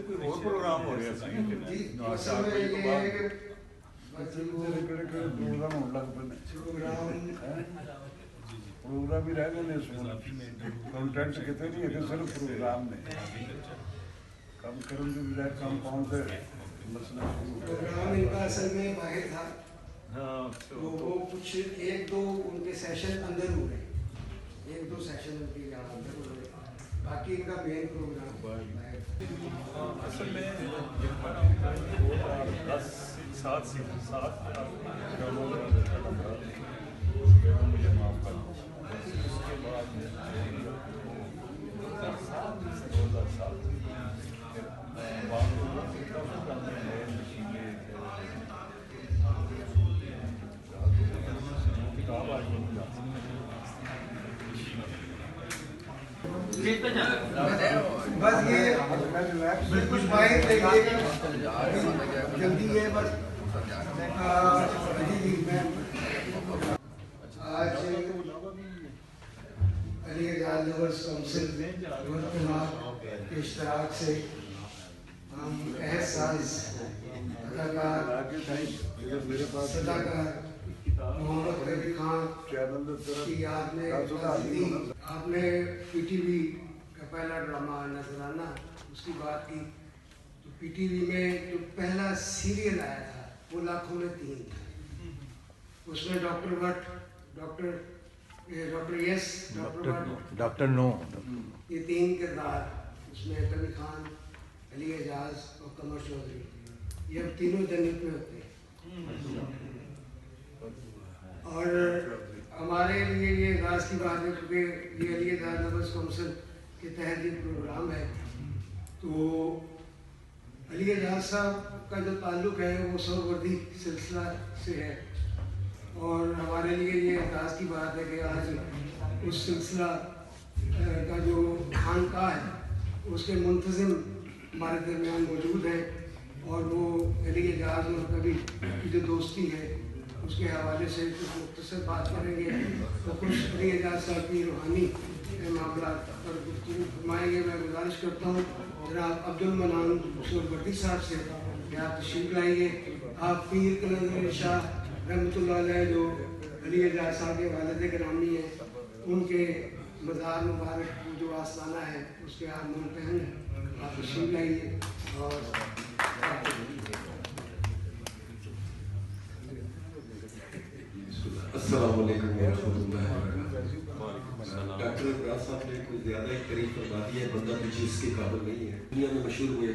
کوئی اور پروگرام ہو رہا پروگرام ہی رہ گئے کنٹینٹ کتنے نہیں ہے صرف پروگرام نے کم کرنے کے بجائے کم پاؤں سے مسئلہ پروگرام ان کا اصل میں باہر تھا تو وہ کچھ ایک دو ان کے سیشن اندر ہوئے ایک دو سیشن ان کے یہاں اندر ہوئے باقی ان کا مین پروگرام اصل میں 7 مجھے معاف کر اس کے بعد 2007 بس یہ بالکل باہر جلدی ہے بس آج علی گڑھ لورس کونسل کے اشتراک سے ہم احساس اداکار محمد کبیر خان کی یاد میں آپ نے پی ٹی وی کا پہلا ڈرامہ نذرانہ اس کی بات کی تو پی ٹی وی میں جو پہلا سیریل آیا تھا وہ لاکھوں میں 3 تھا اس میں doctor Butt doctor yes doctor no یہ 3 کردار اس میں کبیر خان علی اعجاز اور قمر چودھری یہ اب تینوں جنت میں ہوتے ہیں اور ہمارے لیے یہ اعزاز کی بات ہے کیونکہ یہ علی اعجاز لورس کونسل کے تحت یہ پروگرام ہے تو علی اعجاز صاحب کا جو تعلق ہے وہ سہروردی سلسلہ سے ہے اور ہمارے لیے یہ اعزاز کی بات ہے کہ آج اس سلسلہ کا جو خانقاہ ہے اس کے منتظم ہمارے درمیان موجود ہیں اور وہ علی اعجاز اور کبیر کی جو دوستی ہے اس کے حوالے سے کچھ مختصر بات کریں گے تو کچھ علی اعجاز صاحب کی روحانی معاملات پر گفتگو فرمائیں گے. میں گزارش کرتا ہوں جناب عبدالمنان سہروردی صاحب سے کہ آپ تشریف لائیے. آپ پیر قلندر شاہ رحمۃ اللہ علیہ جو علی اعجاز صاحب کے والد گرامی ہیں ان کے مزار مبارک جو آستانہ ہے اس کے آپ منتہن ہیں. آپ تشریف لائیے. اور السلام علیکم ورحمۃ اللہ وبرکاتہ. ڈاکٹر ابراز صاحب نے کوئی زیادہ ہی تعریف فرما دی ہے, بندہ پیچھے اس کے قابل نہیں ہے. دنیا میں مشہور ہوئے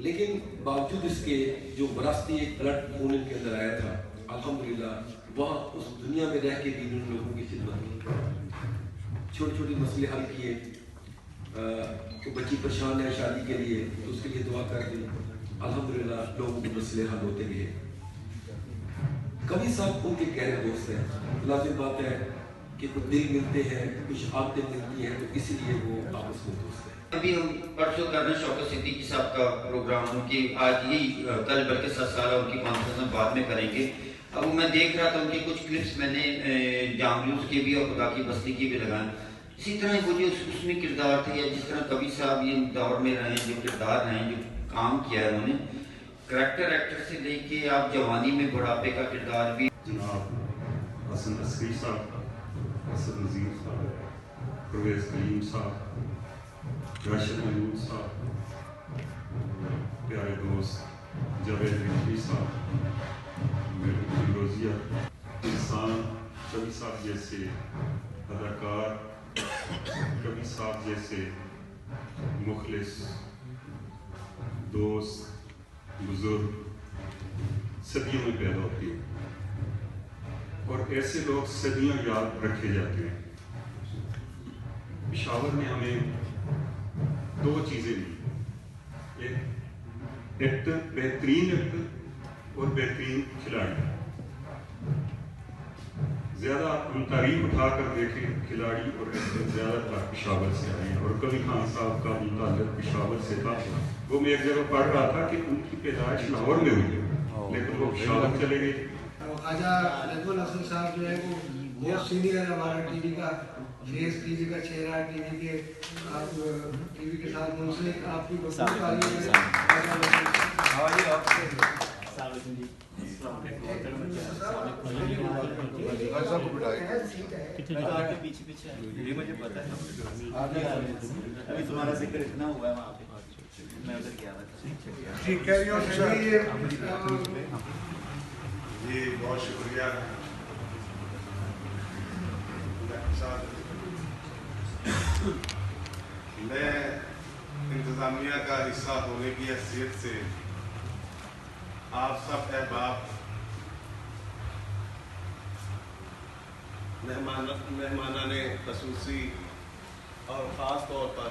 لیکن باوجود اس کے جو وراثتی ایک بلڈ خون ان کے اندر آیا تھا الحمدللہ وہاں اس دنیا میں رہ کے بھی ان لوگوں کی خدمت کی. چھوٹے چھوٹے مسئلے حل کیے. کوئی بچی پریشان ہے شادی کے لیے تو اس کے لیے دعا کر دی. الحمدللہ لوگوں کے مسئلے حل ہوتے گئے. کبھی صاحب ان کے گہرے دوست ہیں. لازم بات ہے کہ کچھ دل ملتے ہیں, کچھ عادتیں ملتی ہیں, تو اسی لیے وہ آپس میں دوست ہیں. ابھی ہم پرسوں کر رہے ہیں شوکت صدیقی صاحب کا پروگرام, ان کی آج یہی کل بلکہ 7 سالہ ان کی کانفرنس ہم بعد میں کریں گے. اب میں دیکھ رہا تھا ان کے کچھ کلپس میں نے جاملوس کے بھی اور خدا کی بستی کے بھی لگائے. اسی طرح وہ جو اس میں کردار تھے یا جس طرح کبھی صاحب یہ دور میں رہے جو کردار رہے جو کام کیا ہے انہوں نے کریکٹر ایکٹر سے لے کے آپ جوانی میں بڑھاپے کا کردار بھی. جناب حسن عسکری صاحب, حسن نذیر صاحب, پرویز کریم صاحب, راشد محمود صاحب, پیارے دوست جاوید رضوی صاحب, میرے روزیہ انسان, کبھی صاحب جیسے اداکار, کبھی صاحب جیسے مخلص دوست, بزرگ صدیوں میں پیدا ہوتے ہیں اور ایسے لوگ صدیوں یاد رکھے جاتے ہیں. پشاور میں ہمیں 2 چیزیں ملی. ایک ایکٹر، بہترین ایکٹر اور بہترین کھلاڑی. زیادہ ہم تعریف اٹھا کر دیکھیں کھلاڑی اور ایکٹر زیادہ تر پشاور سے آئے ہیں، اور کبھی خان صاحب کا بھی تعلق پشاور سے تھا. وہ میں ایک جگہ پڑھ رہا تھا کہ ان کی پیدائش لاہور میں ہوئی ہے لیکن وہ پشاور چلے گئے. خواجہ نجم الحسن صاحب جو ہے وہ بہت سینئر ہمارا ٹی وی کا فیس، ٹی وی کا چہرہ، ٹی وی کے آپ ٹی وی کے ساتھ منسلک. آپ کی بہت تعریف یہ مجھے پتا ہے. ابھی تمہارا ذکر اتنا ہوا ہے وہاں پہ، میں ادھر گیا تھا. ٹھیک ہے جی بہت شکریہ. میں انتظامیہ کا حصہ ہونے کی حیثیت سے آپ سب احباب، مہمانان خصوصی اور خاص طور پر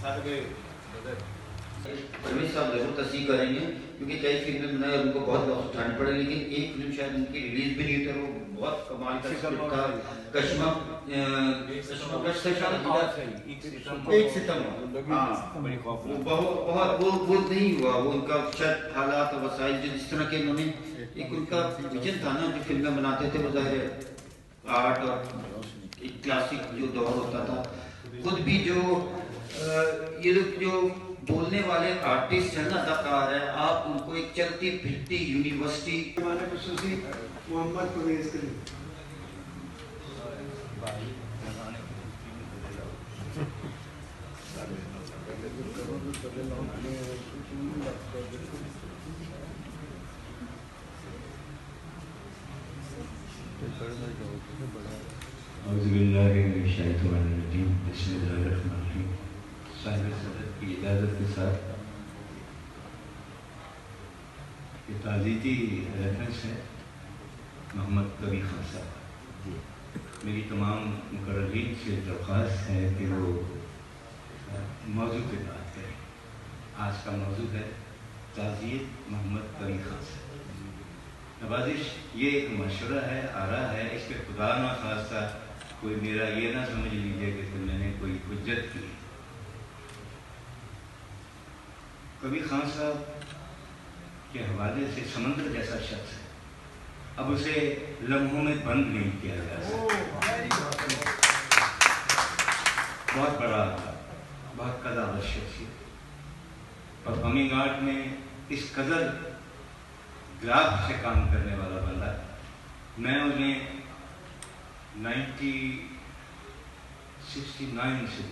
صاحب پرویز صاحب ضرور تصحیح کریں گے کیونکہ کئی فلمیں بنائے اور ان کو بہت لوگ اٹھانے پڑے، لیکن ایک فلم شاید ان کی ریلیز بھی نہیں ہوئی، وہ بہت کمال کا اسکرپٹ تھا. کشمہ ایک ستم، بہت وہ نہیں ہوا. وہ ان کا شاید حالات اور وسائل جس طرح کے انہوں نے ایک ان کا ویژن تھا نا جو فلمیں بناتے تھے، وہ ظاہر آرٹ اور ایک کلاسک جو دور ہوتا تھا. خود بھی جو یہ لوگ جو بولنے والے آرٹسٹ ہیں نا، اداکار ہیں، آپ ان کو ایک چلتی پھرتی یونیورسٹی. ہمارے خصوصی محمد پرویز کریم. اعوذ باللہ من الشیطان الرجیم، بسم اللہ الرحمن الرحیم. صاحب صدر کی اجازت کے ساتھ یہ تعزیتی ریفرنس ہے محمد کبیر خان صاحب. میری تمام مقررین سے درخواست ہے کہ وہ موضوع پہ بات کریں. آج کا موضوع ہے تعزیت محمد کبیر خان صاحب. نوازش یہ ایک مشورہ ہے، آرا ہے، اس پہ خدا نہ خواستہ کوئی میرا یہ نہ سمجھ لیجیے کہ میں نے کوئی حجت کی. کبیر خان صاحب کے حوالے سے سمندر جیسا شخص ہے، اب اسے لمحوں میں بند نہیں کیا جا سکتا. بہت بڑا تھا، بہت قدر شخصیت، اور کمنگ آرٹ میں اس قدر گراف سے کام کرنے والا بندہ. میں انہیں 1969 سے،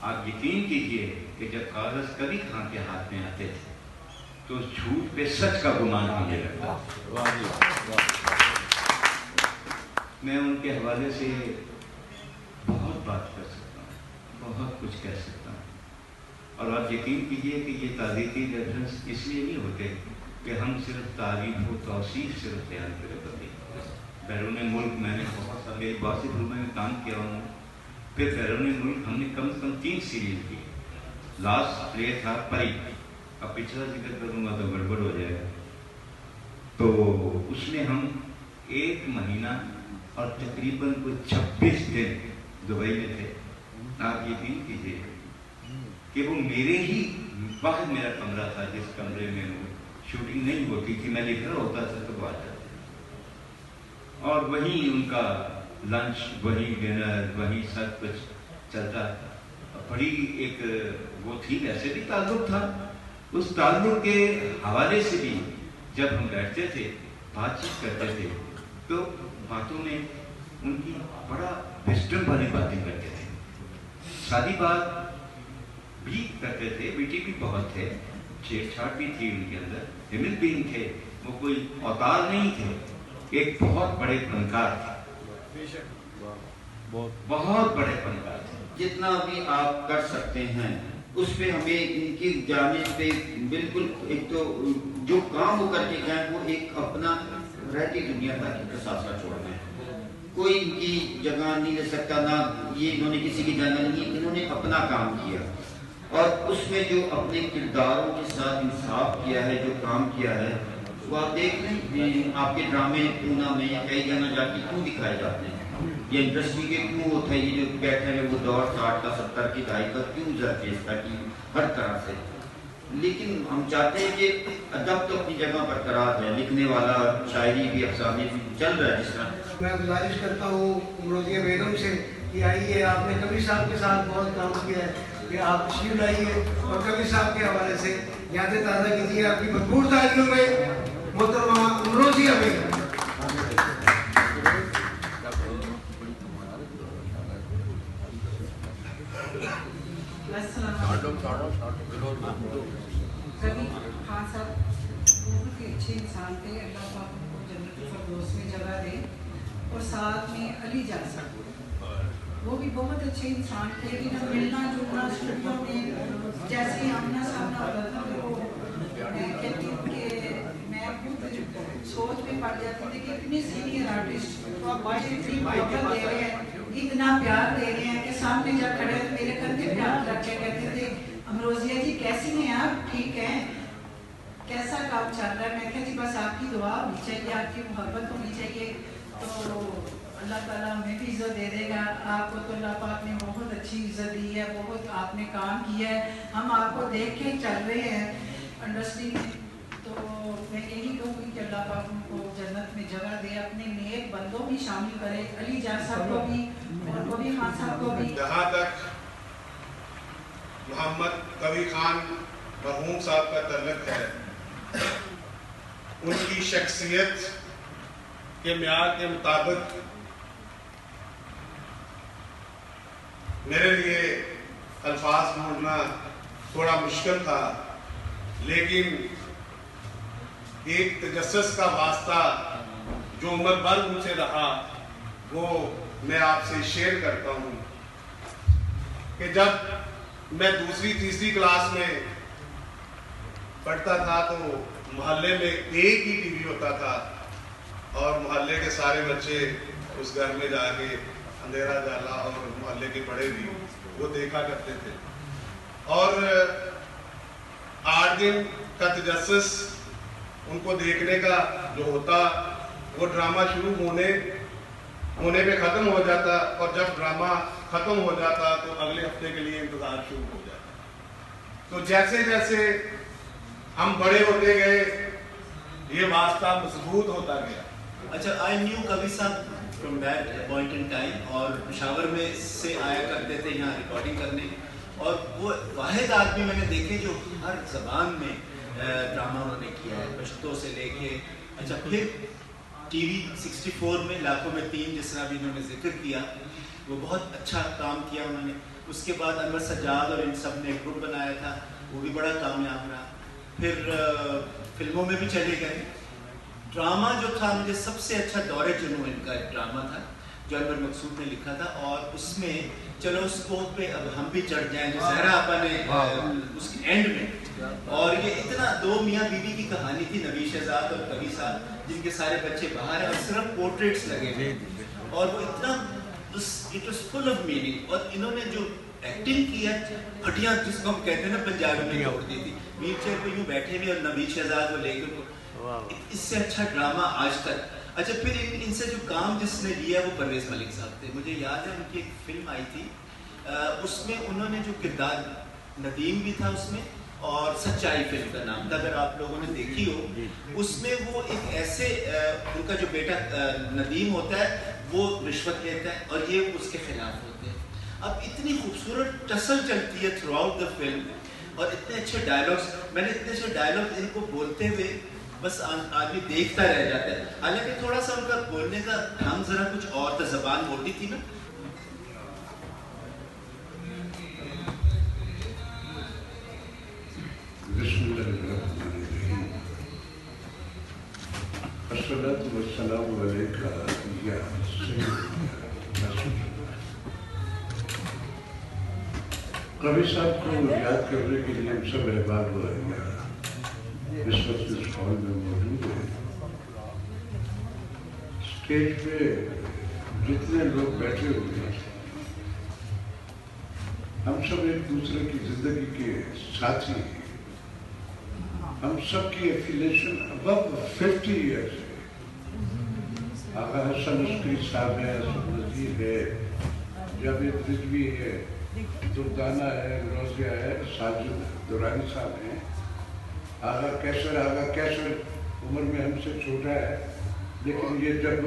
آپ یقین کیجئے کہ جب کاغذ کبیر خان کے ہاتھ میں آتے تھے تو جھوٹ پہ سچ کا گمان ہونے لگتا. میں ان کے حوالے سے بہت بات کر سکتا ہوں، بہت کچھ کہہ سکتا ہوں. اور آپ یقین کیجئے کہ یہ تعزیتی ریفرنس اس لیے نہیں ہوتے کہ ہم صرف تعریف و توصیف صرف بیان کریں. بیرون ملک میں نے بہت سارے بہت سی فلموں میں کام کیا ہوں. پھر بیرون ملک ہم نے کم سے کم 3 سیریز کی. لاسٹ پلے تھا پری، اب پچھلا ذکر کروں گا تو گڑبڑ ہو جائے گا. تو اس میں ہم 1 مہینہ اور تقریباً کوئی 26 دن دبئی میں تھے. آپ یقین کیجیے کہ وہ میرے ہی واحد میرا کمرہ تھا جس کمرے میں شوٹنگ نہیں ہوتی تھی. میں لکھ رہا ہوتا تھا تو بات کرتا، اور وہیں ان کا لنچ، وہیں ڈنر، وہیں سب کچھ چلتا. بڑی ایک وہ تھی، ویسے بھی تعلق تھا. اس تعلق کے حوالے سے بھی جب ہم بیٹھتے تھے، بات چیت کرتے تھے، تو باتوں میں ان کی بڑا وزڈم والی باتیں کرتے تھے. شادی بات بھی کرتے تھے، بیٹی بھی بہت تھے، چھیڑ چھاڑ بھی تھی ان کے اندر. ہیومن بینگ تھے، وہ کوئی اوتار نہیں تھے. ایک بہت بڑے فنکار تھے، بہت بڑے فنکار تھے. جتنا بھی آپ کر سکتے ہیں اس پہ ہمیں ان کی جانب پہ بالکل ایک تو جو کام وہ کر کے گئے وہ ایک اپنا رہتی دنیا تک ایک اثاثہ چھوڑ گئے. کوئی ان کی جگہ نہیں لے سکتا، نہ یہ انہوں نے کسی کی جگہ نہیں، انہوں نے اپنا کام کیا. اور اس میں جو اپنے کرداروں کے ساتھ انصاف کیا ہے، جو کام کیا ہے، وہ آپ دیکھ لیں آپ کے ڈرامے پونا میں یا کئی جگہ جا کے کیوں دکھائے جاتے ہیں، یہ انڈسٹری کے کیوں ہوتا ہے، یہ جو بیٹھے ہیں وہ دور 60 کا 70 کی دہائی کا کیوں زرپیش تھا کہ ہر طرح سے. لیکن ہم چاہتے ہیں کہ ادب تو اپنی جگہ برقرار ہے، لکھنے والا شاعری بھی افسانے بھی چل رہا ہے جس طرح. میں گزارش کرتا ہوں امروزیہ بیگم سے کہ آئیے، آپ نے کبھی صاحب کے ساتھ بہت کام کیا ہے، کہ آپ تشریف لائیے اور کبھی صاحب کے حوالے سے یادیں تازہ کیجیے. آپ کی بھرپور تعلیموں میں محترمہ امروزیہ بیگم. کبھی خان صاحب بہت ہی اچھے انسان تھے، اللہ پاک ان کو جنت الفردوس میں جگہ دے. اور ساتھ میں علی جان صاحب، وہ بھی بہت اچھے انسان تھے، لیکن ملنا جلنا اسٹوڈیو میں جیسے ہی آمنا سامنا ہوتا تھا تو میں کہتی ہوں کہ میں خود سوچ میں پڑ جاتی تھی کہ اتنے سینئر آرٹسٹ تو آپ باہر اتنی محبت دے رہے ہیں، اتنا پیار دے رہے ہیں کہ سامنے جب کھڑے تو میرے کندھے پہ ہاتھ رکھ کے کہتے تھے امروزیہ جی کیسی ہیں آپ، ٹھیک ہیں، کیسا کام چل رہا ہے. میں کہا جی بس آپ کی دعا ہونی چاہیے، آپ کی محبت ہونی چاہیے تو اللہ تعالیٰ ہمیں بھی عزت دے دے گا. آپ کو تو اللہ پاک نے بہت اچھی عزت دی ہے، بہت آپ نے کام کیا ہے، ہم آپ کو دیکھ کے چل رہے ہیں انڈسٹری میں. تو میں یہی کہوں گی کہ اللہ پاک ان کو جنت میں جگہ دے، اپنے نیک بندوں بھی شامل کرے، علی جان صاحب کو بھی اور کبھی خان صاحب کو بھی. جہاں تک محمد کبھی خان مرحوم صاحب کا تعلق ہے، ان کی شخصیت کے معیار کے مطابق میرے لیے الفاظ ڈھونڈنا تھوڑا مشکل تھا، لیکن ایک تجسس کا واسطہ جو عمر بھر مجھ سے رہا وہ میں آپ سے شیئر کرتا ہوں کہ جب میں دوسری تیسری کلاس میں پڑھتا تھا تو محلے میں ایک ہی ٹی وی ہوتا تھا اور محلے کے سارے بچے اس گھر میں جا کے اندھیرا جالا اور محلے کے بڑے بھی وہ دیکھا کرتے تھے. اور 8 دن کا تجسس ان کو دیکھنے کا جو ہوتا وہ ڈرامہ شروع ہونے پہ ختم ہو جاتا، اور جب ڈرامہ ختم ہو جاتا تو اگلے ہفتے کے لیے انتظار شروع ہو جاتا. تو جیسے جیسے ہم بڑے ہوتے گئے یہ واسطہ مضبوط ہوتا گیا. اچھا، آئی نیو کبھی صاحب from that point in time, اور پشاور میں سے آیا کرتے تھے یہاں ریکارڈنگ کرنے، اور وہ واحد آدمی میں نے دیکھے جو ہر زبان میں ڈرامہ انہوں نے کیا ہے، پشتو سے لے کے. اچھا، پھر ٹی وی 64 میں لاکھوں میں 3 جس طرح بھی انہوں نے ذکر کیا، وہ بہت اچھا کام کیا انہوں نے. اس کے بعد انور سجاد اور ان سب نے گروپ بنایا تھا، وہ بھی بڑا کامیاب رہا. پھر فلموں میں بھی چلے گئے. ڈرامہ جو تھا مجھے سب سے اچھا دور جنون کا ایک ڈرامہ تھا جو انور مقصود نے لکھا تھا، اور اس میں چلو اس کوٹ پہ اب ہم بھی چڑھ جائیں جو زہرا آپا نے اس کے اینڈ میں. اور یہ اتنا 2 میاں بیوی کی کہانی تھی، نبی شہزاد اور کبھی صاحب، جن کے سارے بچے باہر ہیں اور صرف پورٹریٹس لگے ہوئے، اور وہ اتنا it was full of meaning. اور انہوں نے جو ایکٹنگ کی ہے، ہڈیاں جس کو ہم کہتے ہیں نا پنجابی میں توڑ دی تھی. ویل چیئر پہ یوں بیٹھے ہوئے اور نبی شہزاد وہ لے کے، اس سے اچھا ڈرامہ آج تک. اچھا، پھر ان سے جو کام جس نے لیا وہ پرویز ملک صاحب تھے. مجھے یاد ہے ان کی ایک فلم آئی تھی، اس میں انہوں نے جو کردار، ندیم بھی تھا اس میں، اور سچائی فلم کا نام تھا، اگر آپ لوگوں نے دیکھی ہو. اس میں وہ ایک ایسے ان کا جو بیٹا ندیم ہوتا ہے وہ رشوت لیتا ہے اور یہ اس کے خلاف ہوتے ہیں. اب اتنی خوبصورت ٹسل چلتی ہے تھرو آؤٹ دا فلم، اور اتنے اچھے ڈائلاگس، میں نے اتنے اچھے ڈائلاگ ان کو بولتے ہوئے بس آدمی دیکھتا رہ جاتا ہے. حالانکہ تھوڑا سا ان کا بولنے کا ڈھنگ ذرا کچھ اور تھا، زبان موٹی تھی نا. بسم اللہ الرحمن الرحیم. الصلاۃ والسلام علیک یا سیدنا رسول اللہ. کبھی صاحب کو یاد کرنے کے لیے ہم سب احباب ہو رہے ہیں اس وقت اس ہال میں موجود ہیں. اسٹیج پہ جتنے لوگ بیٹھے ہوئے ہیں हम सब एक दूसरे की जिंदगी के साथी हैं। हम सब की एफिलिएशन अबव 50 ईयर्स है। आगा हसन अस्करी साहब है, नज़ीर है, जावेद रिजवी है, दुर्दाना है, रोजिया है, साजिद दुरानी साहब हैं। आगा कैसर उम्र में हमसे छोटा है, लेकिन ये जब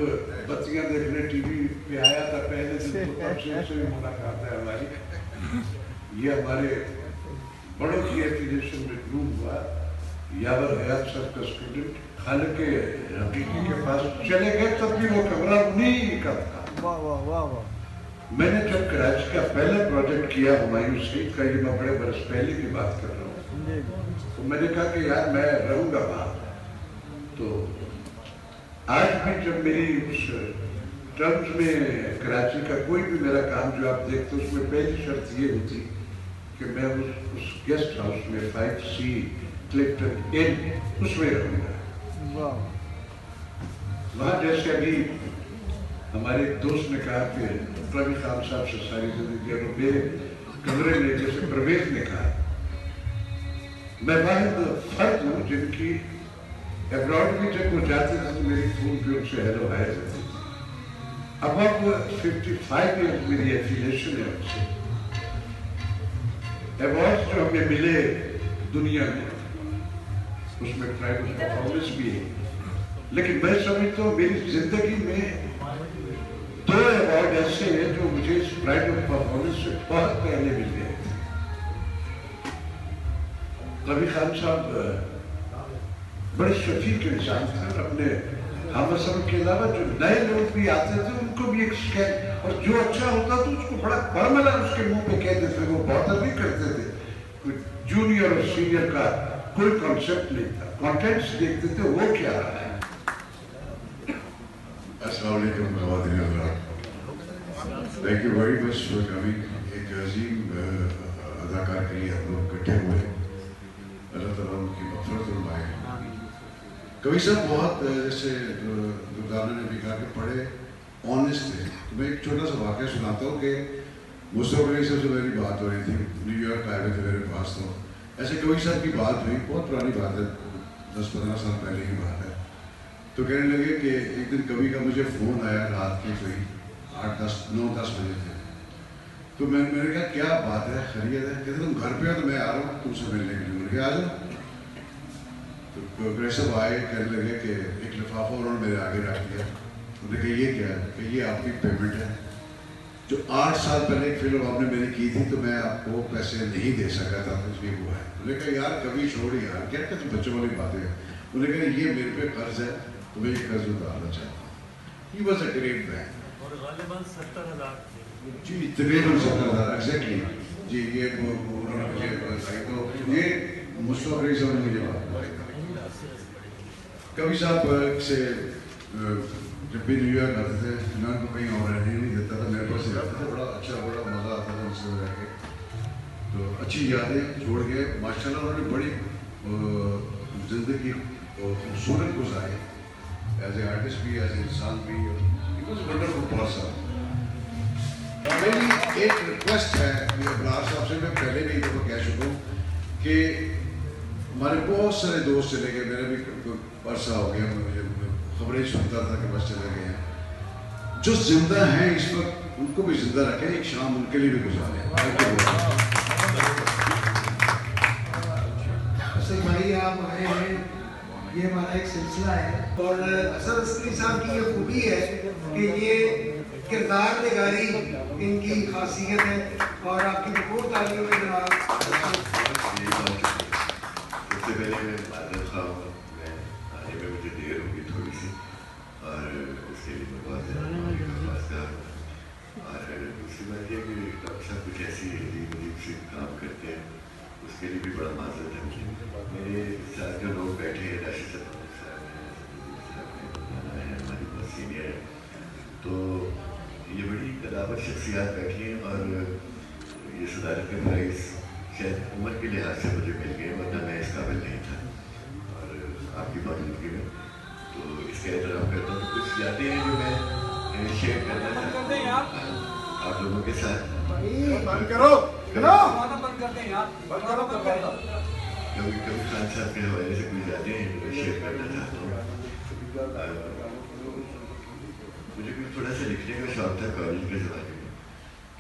बत्तियां देखने टीवी पे आया था पहले दिन तो तब से उससे भी मुलाकात है हमारी। ये हमारे बड़ों की एफिलिएशन में ग्रूम हुआ। यावर हयात साहब का स्टूडेंट खालिक हकीकी के पास चले गए, तब भी वो कमरा उन्हीं का था। वाह वाह वाह वाह। मैंने जब कराची का पहला प्रोजेक्ट किया हुमायूं सीट का, ये मैं बड़े बरस पहले की बात कर रहा हूँ, तो मैंने कहा कि यार मैं रहूंगा वहां। तो आज भी जब मेरी उस टर्म्स में कराची का कोई भी मेरा काम जो आप देखते हो, उसमें पहली शर्त ये होती कि मैं उस गेस्ट हाउस में 5C क्लिफ्टन इन उसमें रहूंगा। वहाँ जैसे अभी हमारे एक दोस्त ने कहा कि प्रवीण खान साहब से सारी जिंदगी, और मेरे कमरे में जैसे प्रवेश ने कहा, मैं वाहिद फर्द हूँ जिनकी एब्रॉड भी जब वो जाते थे तो मेरी फोन पे उनसे हेलो हाय होती थी। अब 55 ईयर्स मेरी एफिलिएशन है उनसे। अवार्ड जो हमें मिले दुनिया में, उसमें प्राइड ऑफ परफॉर्मेंस भी है, लेकिन मैं समझता हूँ मेरी जिंदगी में 2 अवार्ड ऐसे हैं जो मुझे इस प्राइड ऑफ परफॉर्मेंस से बहुत पहले मिल गए थे। कभी खान साहब बड़े शफीक इंसान थे, और अपने हम सब के अलावा जो नए लोग भी आते थे उनको भी एक स्कैन, और जो अच्छा होता था उसको बड़ा बरमला उसके मुंह पे कह देते थे, वो बॉदर नहीं करते थे। कोई जूनियर और सीनियर का कोई कॉन्सेप्ट नहीं था, कॉन्टेंट्स देखते थे वो क्या रहा है। Thank you very much for coming. एक अजीम अदाकार के लिए हम लोग इकट्ठे हुए, अल्लाह ताला उनकी मग़फ़िरत फरमाए। कवि साहब बहुत जैसे दुर्दाना ने भी कहा कि बड़े ऑनेस्ट थे। तो मैं एक छोटा सा वाक़या सुनाता हूँ कि मुस्तफ़ा अली साहब से मेरी बात हो रही थी, न्यूयॉर्क आए हुए थे मेरे पास। तो ऐसे कवि साहब की बात हुई, बहुत पुरानी बात है, 10-15 साल पहले की बात है। तो कहने लगे कि एक दिन कवि का मुझे फ़ोन आया रात के कोई 9-10 बजे थे। तो मैंने कहा क्या बात है, खैरियत है? कहते तुम घर पे हो? तो मैं आ रहा हूँ तुमसे मिलने के लिए। मैंने कहा आ जाओ। तो प्रोग्रेस साहब आए, कहने लगे कि एक लिफाफा उन्होंने मेरे आगे रख दिया। उन्होंने कहा ये क्या है? कि ये आपकी पेमेंट है, जो 8 साल पहले एक फिल्म आपने मेरी की थी तो मैं आपको पैसे नहीं दे सका था, इसलिए हुआ है। उन्होंने कहा यार कभी छोड़ यार, क्या कहते बच्चों वाली बातें हैं। उन्होंने कहा ये मेरे पे कर्ज है तो मैं ये कर्ज उतारना चाहता हूँ। He was a great man. जी तकरीबन 70,000 एग्जैक्टली जी। ये उन्होंने मुझे बताई, तो ये मुस्तफ़ा अली साहब ने मुझे बात बताई। कवि साहब से जब भी न्यूयॉर्क आते थे, मैं उनको कहीं और रहने नहीं देता था, मेरे पास ही रहते थे। बड़ा मज़ा आता था उनसे रह के। तो अच्छी यादें छोड़ के माशाल्लाह उन्होंने बड़ी ज़िंदगी खूबसूरत गुजारी, एज ए आर्टिस्ट भी, एज ए इंसान भी। It was wonderful person. मेरी एक रिक्वेस्ट है अबरार साहब से, मैं पहले भी इनको कह चुका हूँ कि हमारे बहुत सारे दोस्त चले गए, मेरा भी अरसा हो गया, मुझे खबरें सुनता था कि बस चले गए हैं। जो जिंदा हैं इस वक्त उनको भी जिंदा रखें, एक शाम उनके लिए भी गुजारें। भाई आप आए हैं, ये हमारा एक सिलसिला है, और हसन अस्करी साहब की ये खूबी है कि ये किरदार निगारी इनकी खासियत है, और आपकी भरपूर तालियों में जनाब। सबसे पहले मैं माजरत ख़्वाह हूँ, मैं आने में मुझे देर होगी थोड़ी सी, और उसके लिए मैं बहुत ज़्यादा और दूसरी बात यह कि डॉक्टर साहब कुछ ऐसी अजीब से काम करते हैं, उसके लिए भी बड़ा माजरत है मुझे। मेरे साथ जो लोग बैठे हैं, राशिद साहब है, हमारी बहुत सीनियर है, तो ये बड़ी कदावर शख्सियात बैठी हैं, और ये सदारत के प्राइज़ शायद उम्र के लिहाज से मुझे मिल गए, वरना मैं इस काबिल नहीं था। और आपकी मौजूदगी में तो इसका एहतराम करता हूँ। कुछ यादें हैं जो मैं शेयर करना चाहता हूँ आप लोगों के साथ। बंद करो। कभी खान साहब के हवाले से कुछ यादें शेयर करना चाहता हूँ। मुझे भी थोड़ा सा लिखने का शौक था कॉलेज के ज़माने में,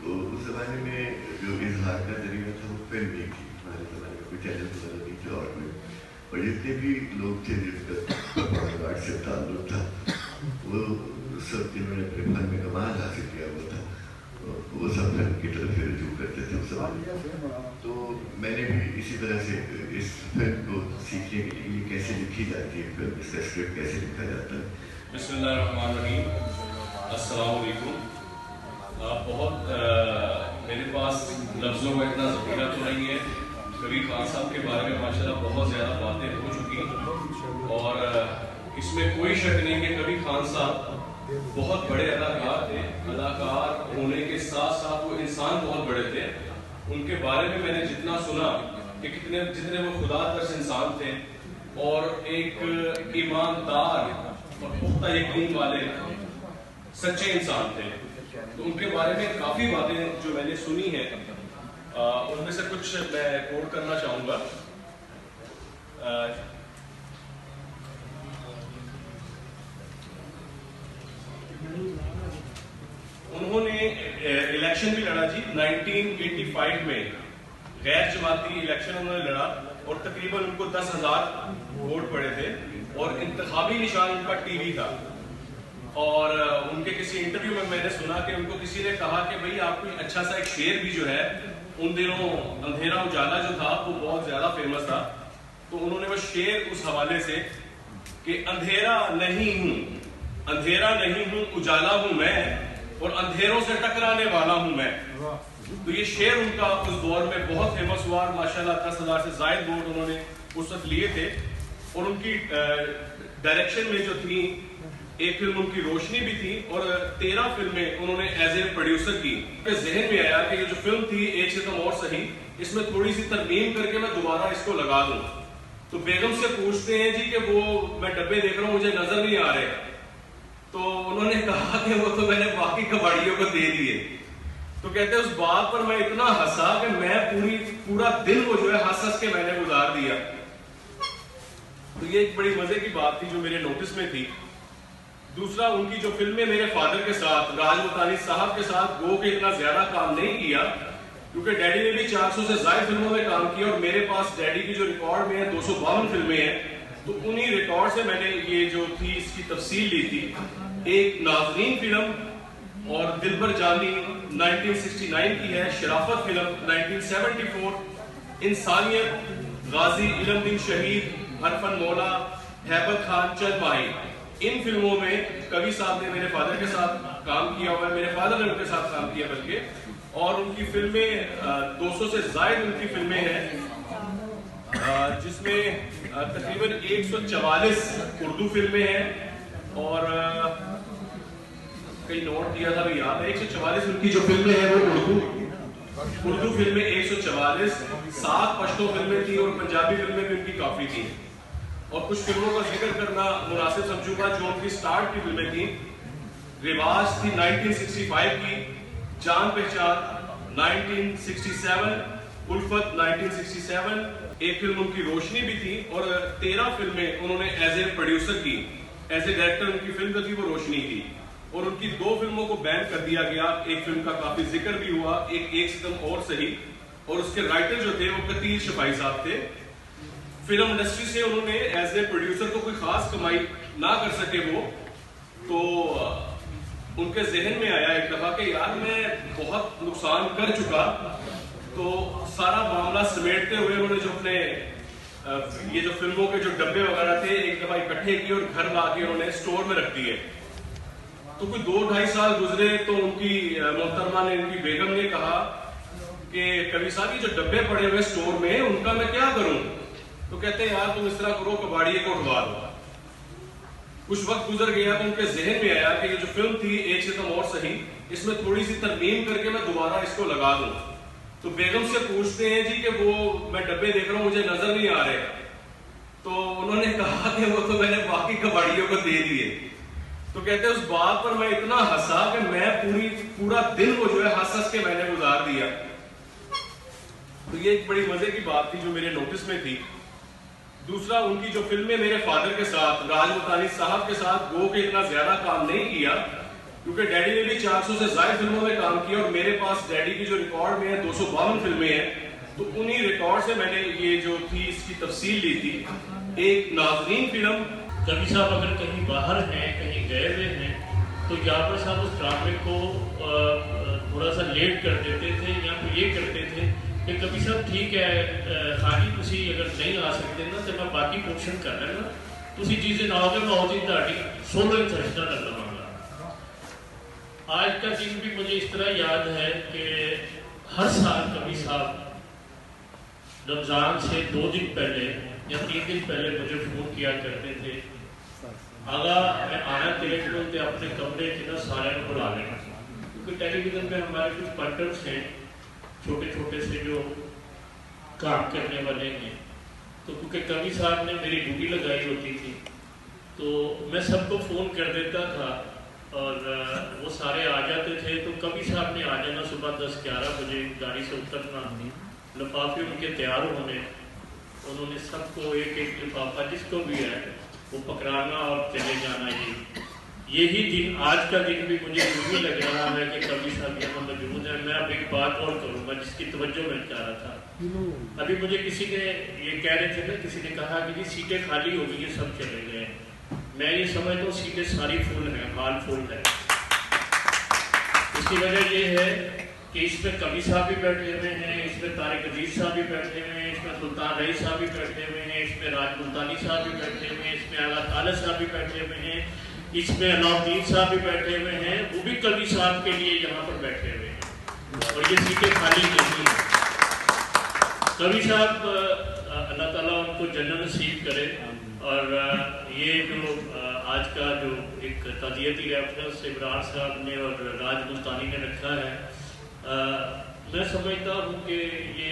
तो उस ज़माने में जो इजहार का जरिया था वो फिल्म ही थी। हमारे ज़माने में कोई चैनल वगैरह नहीं थे और जितने भी लोग थे जिनका आर्ट से ताल्लुक था वो सब जिन्होंने अपने फन में कमाल हासिल किया हुआ था वो सब फिल्म की तरफ फिर रुजू करते थे उस समय। तो मैंने भी इसी तरह से इस फिल्म को सीखने के लिए ये कैसे लिखी जाती है फिल्म, इसका स्क्रिप्ट कैसे लिखा जाता है। बिस्मिल्लाहिर्रहमानिर्रहीम, अस्सलाम वालेकुम। बहुत मेरे पास लफ्ज़ों का इतना ज़ख़ीरा तो नहीं है। कबीर खान साहब के बारे में माशाल्लाह बहुत ज़्यादा बातें हो चुकी और इसमें कोई शक नहीं कि कबीर खान साहब बहुत बड़े अदाकार थे। अदाकार होने के साथ साथ वो इंसान बहुत बड़े थे। उनके बारे में मैंने जितना सुना कि जितने वो खुदा तरस इंसान थे और एक ईमानदार और पुख्ता यकीन वाले सच्चे इंसान थे। तो उनके बारे में काफ़ी बातें जो मैंने सुनी हैं उनमें से कुछ मैं कोट करना चाहूँगा। उन्होंने इलेक्शन भी लड़ा जी 1985 में, गैर जमाती इलेक्शन उन्होंने लड़ा और तकरीबन उनको 10,000 वोट पड़े थे और इंतखाबी निशान उनका टीवी था। और उनके किसी इंटरव्यू में मैंने सुना कि उनको किसी ने कहा कि भाई आप कोई अच्छा सा एक शेर भी जो है, उन दिनों अंधेरा उजाला जो था वो बहुत ज्यादा फेमस था, तो उन्होंने वो शेर उस हवाले से कि अंधेरा नहीं हूं उजाला हूं मैं और अंधेरों से टकराने वाला हूं मैं। तो ये शेर उनका उस दौर में बहुत फेमस हुआ। माशाल्लाह 10,000 से ज्यादा वोट उन्होंने उस वक्त लिए थे। और उनकी डायरेक्शन में जो थी, एक फिल्म उनकी रोशनी भी थी और 13 फिल्में उन्होंने एज ए प्रोड्यूसर की। जहन में आया कि ये जो फिल्म थी एक सितम और सही, इसमें थोड़ी सी तरमीम करके मैं दोबारा इसको लगा दूं। तो बेगम से पूछते हैं जी कि वो मैं डब्बे देख रहा हूं मुझे नजर नहीं आ रहे, तो उन्होंने कहा कि वो तो मैंने बाकी कबाड़ियों को दे दिए। तो कहते हैं उस बात पर मैं इतना हंसा कि मैं पूरा दिन वो जो है हंस के मैंने गुजार दिया। तो ये एक बड़ी मजे की बात थी जो मेरे नोटिस में थी। दूसरा, उनकी जो फिल्में मेरे फादर के साथ, राज मुतानी साहब के साथ गो के इतना ज्यादा काम नहीं किया क्योंकि डैडी ने भी 400 से ज्यादा फिल्मों में काम किया और मेरे पास डैडी की जो रिकॉर्ड में है 252 फिल्में हैं। तो उन्हीं रिकॉर्ड से मैंने ये जो थी इसकी तफसील ली थी। एक नाज़रीन फिल्म और दिलबर जानी 1969 की है, शराफत फिल्म 1974, इंसानियत, गाजी इलमदीन शहीद, हरफन मौला, हैबत खान, चंद माही। इन फिल्मों में कवि साहब ने मेरे फादर के साथ काम किया हुआ है, मेरे फादर ने उनके साथ काम किया बल्कि। और उनकी फिल्में 200 से ज्यादा उनकी फिल्में हैं जिसमें तकरीबन 144 उर्दू फिल्में हैं और कई नोट दिया था भी याद है। 144 उनकी जो फिल्में हैं वो उर्दू फिल्में 144, 7 पश्तो फिल्में थी और पंजाबी फिल्में भी उनकी काफी थी। और कुछ फिल्मों का जिक्र करना मुनासिब समझूंगा जो उनकी स्टार्ट की फिल्में थी। रिवाज थी 1965 की, जान पहचान 1967, उल्फत 1967, एक फिल्म उनकी रोशनी भी थी और 13 फिल्में उन्होंने एज ए प्रोड्यूसर की। एज ए डायरेक्टर उनकी फिल्म जो थी वो रोशनी थी और उनकी 2 फिल्मों को बैन कर दिया गया। एक फिल्म का काफी जिक्र भी हुआ, एक सितम और सही, और उसके राइटर जो थे वो कतील शफाई साहब थे। फिल्म इंडस्ट्री से उन्होंने एज ए प्रोड्यूसर को कोई खास कमाई ना कर सके वो, तो उनके जहन में आया एक दफा कि यार मैं बहुत नुकसान कर चुका। तो सारा मामला समेटते हुए उन्होंने जो अपने ये जो फिल्मों के जो डब्बे वगैरह थे एक दफा इकट्ठे किए और घर ला के उन्होंने स्टोर में रख दिए। तो कोई 2-2.5 साल गुजरे तो उनकी मोहतरमा ने, उनकी बेगम ने कहा कि कवि साहब ये जो डब्बे पड़े हुए स्टोर में उनका मैं क्या करूं? तो कहते हैं यार तुम इस तरह करो, कबाड़िए को उठवा दो। कुछ वक्त गुजर गया तो उनके जहन में आया कि ये जो फिल्म थी एक सितम और सही, इसमें थोड़ी सी तरमीम करके मैं दोबारा इसको लगा दूं। तो बेगम से पूछते हैं जी कि वो मैं डब्बे देख रहा हूं मुझे नजर नहीं आ रहे। तो उन्होंने कहा कि वो तो मैंने बाकी कबाड़ियों को दे दिए। तो कहते हैं उस बात पर मैं इतना हंसा कि मैं पूरा दिन वो जो है हंस के मैंने गुजार दिया। तो ये एक बड़ी मजे की बात थी जो मेरे नोटिस में थी। दूसरा, उनकी जो फिल्में मेरे फादर के साथ, राज मुल्तानी साहब के साथ गो के इतना ज्यादा काम नहीं किया, क्योंकि डैडी ने भी 400 से ज्यादा फिल्मों में काम किया, और मेरे पास डैडी की जो रिकॉर्ड में है 252 फिल्में हैं, तो उन्हीं रिकॉर्ड से मैंने ये जो थी इसकी तफसील ली थी। एक नाज़रीन फिल्म, कभी साहब अगर कहीं बाहर हैं, कहीं गए हुए हैं, तो जाफर साहब उस ड्रामे को थोड़ा सा लेट कर देते थे, या फिर ये करते थे कि कभी साहब ठीक है खाली तुसी अगर नहीं आ सकते ना तो मैं बाकी पोर्शन कर लेना, तुसी चीजें ना होगे मैं होती ताड़ी सोलो इंटरेस्टा कर लवांगा। आज का दिन भी मुझे इस तरह याद है कि हर साल कभी साहब रमजान से 2 दिन पहले या 3 दिन पहले मुझे फोन किया करते थे, आगा मैं आना तेरे को अपने कमरे च ना सारे बुला लेना, क्योंकि टेलीविजन में हमारे कुछ पार्टनर्स हैं छोटे छोटे से जो काम करने वाले हैं, तो क्योंकि कवि साहब ने मेरी ड्यूटी लगाई होती थी तो मैं सबको फ़ोन कर देता था और वो सारे आ जाते थे। तो कवि साहब ने आ जाना सुबह 10-11 बजे, गाड़ी से उतरना, लिफाफे उनके तैयार होने, उन्होंने सबको एक एक लिफाफा जिसको भी है वो पकड़ाना और चले जाना। यही दिन, आज का दिन भी मुझे यूँ लग रहा है कि कवि साहब यहाँ मौजूद है। मैं अब एक बात और करूँगा जिसकी तवज्जो मैं चाह रहा था। अभी मुझे किसी ने ये कह रहे थे ना, किसी ने कहा कि जी सीटें खाली हो गई है, सब चले गए। मैं ये समझता हूँ सीटें सारी फुल हैं, हाल फुल है। इसकी वजह ये है कि इसमें कवि साहब भी बैठे हुए हैं, इसमें तारिक अजीज साहब भी बैठे हुए हैं, इसमें सुल्तान रईस साहब भी बैठे हुए हैं, इसमें राज मुल्तानी साहब भी बैठे हुए हैं, इसमें आला ताला साहब भी बैठे हुए हैं, इसमें अलाउद्दीन साहब भी बैठे हुए हैं, वो भी कवि साहब के लिए यहाँ पर बैठे हुए हैं, और ये सीटें खाली नहीं हैं। कवि साहब अल्लाह ताला उनको जन्नत नसीब करे। और ये जो आज का जो एक ताज़ियती रेफरेंस इमरान साहब ने और राज मुल्तानी ने रखा है, मैं समझता हूँ कि ये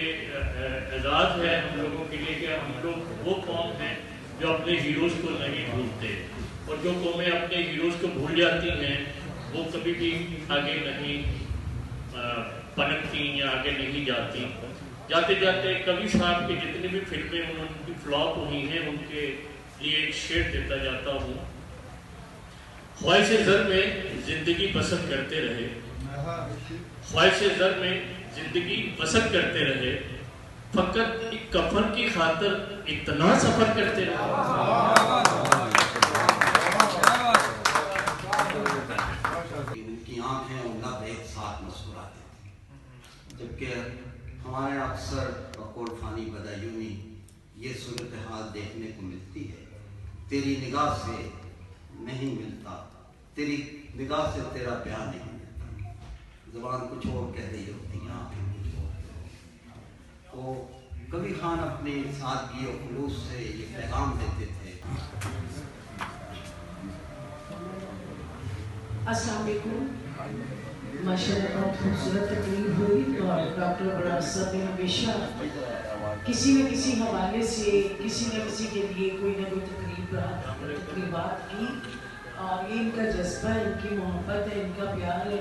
एजाज़ है हम लोगों के लिए कि हम लोग वो कौम हैं जो अपने हीरोज़ को नहीं भूलते, और जो कौमें अपने हीरोज़ को भूल जाती हैं वो कभी भी आगे नहीं पनपती या आगे नहीं जाती। जाते जाते कवि साहब की जितनी भी फिल्में उनकी फ्लॉप हुई हैं उनके लिए एक शेर देता जाता हूँ। ख्वाहिश ज़र में जिंदगी पसंद करते रहे, ख्वाहिश ज़र में जिंदगी पसंद करते रहे, फकत एक कफन की खातर इतना सफर करते रहे। उनकी आंखें और लब एक साथ मुस्कुराते थे, जबकि हमारे अक्सर बकौल फानी बदायूनी ये सूरत हाल देखने को मिलती है। तेरी निगाह से नहीं मिलता, तेरी निगाह से तेरा प्यार नहीं मिलता, ज़बान कुछ और कह रही होती है, आंखें कुछ और कह रही। तो कवि खान अपने सादगी और खुलूस से ये पैगाम देते थे। अस्सलाम वालेकुम। माशाअल्लाह बहुत खूबसूरत तकरीर हुई, और डॉक्टर बराज साहब ने हमेशा किसी न किसी हवाले से किसी न किसी के लिए कोई ना कोई तकरीबात की, और ये इनका जज्बा है, इनकी मोहब्बत है, इनका प्यार है।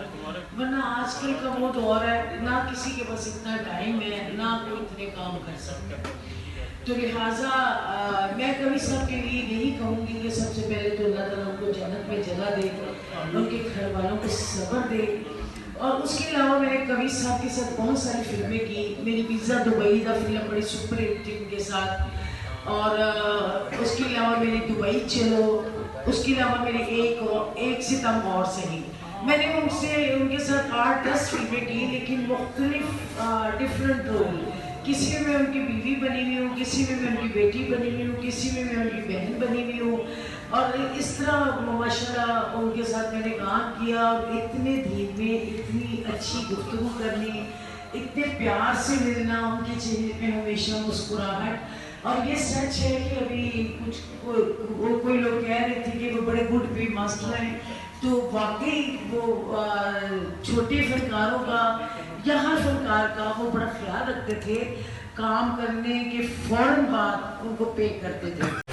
वरना आजकल का वो दौर है, ना किसी के पास इतना टाइम है, ना कोई इतने काम कर सकता। तो लिहाजा मैं कवि साहब के लिए यही कहूँगी कि सबसे पहले तो अल्लाह ताला उनको जन्नत में जगह दे, उनके घर वालों को सब्र दे। और उसके अलावा मैंने कवि साहब के साथ बहुत सारी फिल्में की। मेरी पिज़्ज़ा दुबई का फिल्म बड़ी सुपर हिट के साथ, और उसके अलावा मेरी दुबई चलो, उसके अलावा मेरी एक सितम और सही। मैंने उनके साथ 8-10 फिल्में की, लेकिन मुख्तलिफ डिफरेंट रोल। किसी में मैं उनकी बीवी बनी हुई हूँ, किसी में मैं उनकी बेटी बनी हुई हूँ, किसी में मैं उनकी बहन बनी हुई हूँ, और इस तरह माशाल्लाह उनके साथ मैंने काम किया। और इतने धीमे, इतनी अच्छी गुफ्तगू करनी, इतने प्यार से मिलना, उनके चेहरे पे हमेशा मुस्कुराहट। और ये सच है कि अभी कोई लोग कह रहे थे कि वो बड़े गुड पे मास्टर हैं, तो वाकई वो छोटे फनकारों का या हर फनकार का वो बड़ा ख्याल रखते थे। काम करने के फौरन बाद उनको पे करते थे।